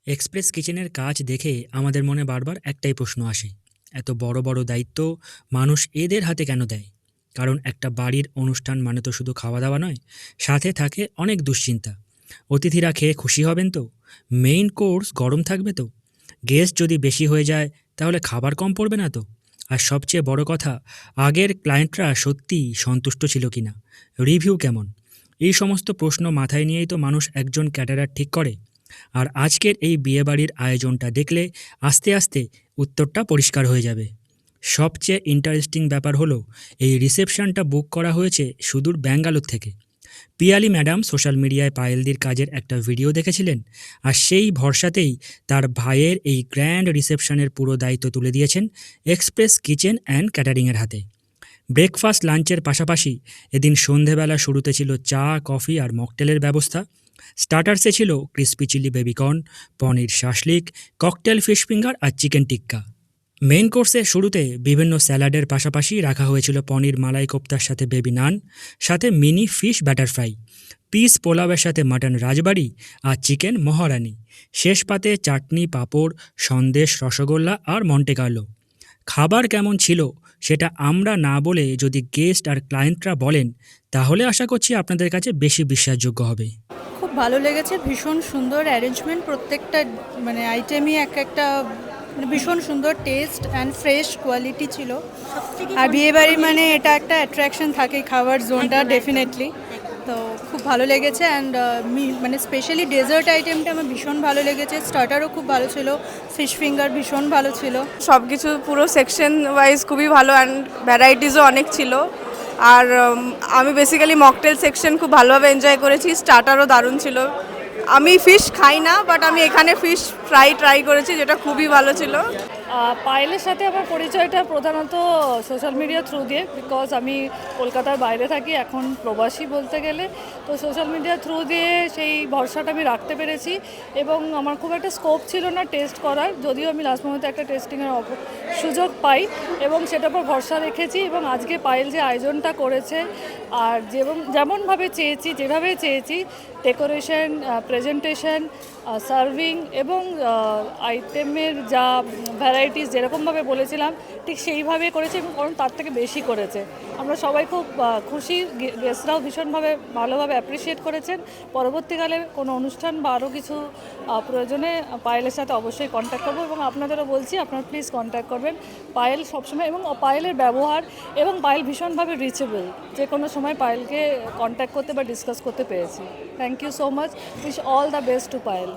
Express কিচেনের কাজ দেখে আমাদের মনে বারবার একটাই প্রশ্ন আসে, এত বড় বড় দায়িত্ব মানুষ এদের হাতে কেন দেয়? কারণ একটা বাড়ির অনুষ্ঠান মানে তো শুধু খাওয়া দাওয়া নয়, সাথে থাকে অনেক দুশ্চিন্তা। অতিথিরা খেয়ে খুশি হবেন তো? মেইন কোর্স গরম থাকবে তো? গেস্ট যদি বেশি হয়ে যায় তাহলে খাবার কম পড়বে না তো? আর সবচেয়ে বড় কথা, আগের ক্লায়েন্টরা সত্যিই সন্তুষ্ট ছিল কিনা, রিভিউ কেমন? এই সমস্ত প্রশ্ন মাথায় নিয়েই তো মানুষ একজন ক্যাটারার ঠিক করে। আর আজকের এই বিয়েবাড়ির আয়োজনটা দেখলে আস্তে আস্তে উত্তরটা পরিষ্কার হয়ে যাবে। সবচেয়ে ইন্টারেস্টিং ব্যাপার হলো, এই রিসেপশনটা বুক করা হয়েছে সুদূর ব্যাঙ্গালোর থেকে। পিয়ালি ম্যাডাম সোশ্যাল মিডিয়ায় পায়েলদির কাজের একটা ভিডিও দেখেছিলেন, আর সেই ভরসাতেই তার ভাইয়ের এই গ্র্যান্ড রিসেপশনের পুরো দায়িত্ব তুলে দিয়েছেন এক্সপ্রেস কিচেন অ্যান্ড ক্যাটারিংয়ের হাতে। ব্রেকফাস্ট লাঞ্চের পাশাপাশি এদিন সন্ধেবেলা শুরুতে ছিল চা, কফি আর মকটেলের ব্যবস্থা। স্টার্টার্সে ছিল ক্রিসপি চিলি বেবিকর্ন, পনির শাসলিক, ককটেল ফিশ ফিঙ্গার আর চিকেন টিক্কা। মেইন কোর্সের শুরুতে বিভিন্ন স্যালাডের পাশাপাশি রাখা হয়েছিল পনির মালাই কোপ্তার সাথে বেবি নান, সাথে mini fish batter fry, piece পোলাওয়ের সাথে মাটন রাজবাড়ি আর চিকেন মহারানি। শেষ পাতে চাটনি, পাঁপড়, সন্দেশ, রসগোল্লা আর মন্টে কার্লো। খাবার কেমন ছিল সেটা আমরা না বলে যদি গেস্ট আর ক্লায়েন্টরা বলেন, তাহলে আশা করছি আপনাদের কাছে বেশি বিশ্বাসযোগ্য হবে। খুব ভালো লেগেছে, ভীষণ সুন্দর অ্যারেঞ্জমেন্ট, প্রত্যেকটা মানে আইটেমই এক একটা মানে ভীষণ সুন্দর টেস্ট অ্যান্ড ফ্রেশ কোয়ালিটি ছিল। আর বিয়েবাড়ি মানে এটা একটা অ্যাট্রাকশন থাকে, খাবার জোনটা ডেফিনেটলি। তো খুব ভালো লেগেছে অ্যান্ড মানে স্পেশালি ডেজার্ট আইটেমটা আমার ভীষণ ভালো লেগেছে। স্টার্টারও খুব ভালো ছিল, ফিশ ফিঙ্গার ভীষণ ভালো ছিল। সব কিছু পুরো সেকশন ওয়াইজ খুবই ভালো অ্যান্ড ভ্যারাইটিসও অনেক ছিল। আর আমি বেসিক্যালি মকটেল সেকশন খুব ভালোভাবে এনজয় করেছি, স্টার্টারও দারুণ ছিল। আমি ফিশ খাই না, বাট আমি এখানে ফিশ ফ্রাই ট্রাই করেছি, যেটা খুবই ভালো ছিল। পায়েলের সাথে আমার পরিচয়টা প্রধানত সোশ্যাল মিডিয়া থ্রু দিয়ে, বিকজ আমি কলকাতার বাইরে থাকি, এখন প্রবাসী বলতে গেলে। তো সোশ্যাল মিডিয়া থ্রু দিয়ে সেই ভরসাটা আমি রাখতে পেরেছি, এবং আমার খুব একটা স্কোপ ছিল না টেস্ট করার, যদিও আমি লাস্ট মোমেন্টে একটা টেস্টিংয়ের সুযোগ পাই এবং সেটার উপর ভরসা রেখেছি। এবং আজকে পায়েল যে আয়োজনটা করেছে, আর যেমনভাবে চেয়েছি, যেভাবে চেয়েছি, ডেকোরেশন, প্রেজেন্টেশন, সার্ভিং এবং আইটেমের যা ভ্যারাইটিস যেরকমভাবে বলেছিলাম ঠিক সেইভাবে করেছে, এবং কারণ তার থেকে বেশি করেছে। আমরা সবাই খুব খুশি, গেস্টরাও ভীষণভাবে ভালোভাবে অ্যাপ্রিসিয়েট করেছেন। পরবর্তীকালে কোনো অনুষ্ঠান বা আরও কিছু প্রয়োজনে পায়েলের সাথে অবশ্যই কন্ট্যাক্ট করবো, এবং আপনাদেরও বলছি আপনারা প্লিজ কন্ট্যাক্ট করবেন। পায়েল সবসময়, এবং পায়েলের ব্যবহার, এবং পায়েল ভীষণভাবে রিচেবল, যে কোনো সময় পায়েলকে কন্ট্যাক্ট করতে বা ডিসকাস করতে পেরেছি। Thank you so much, wish all the best to Payel.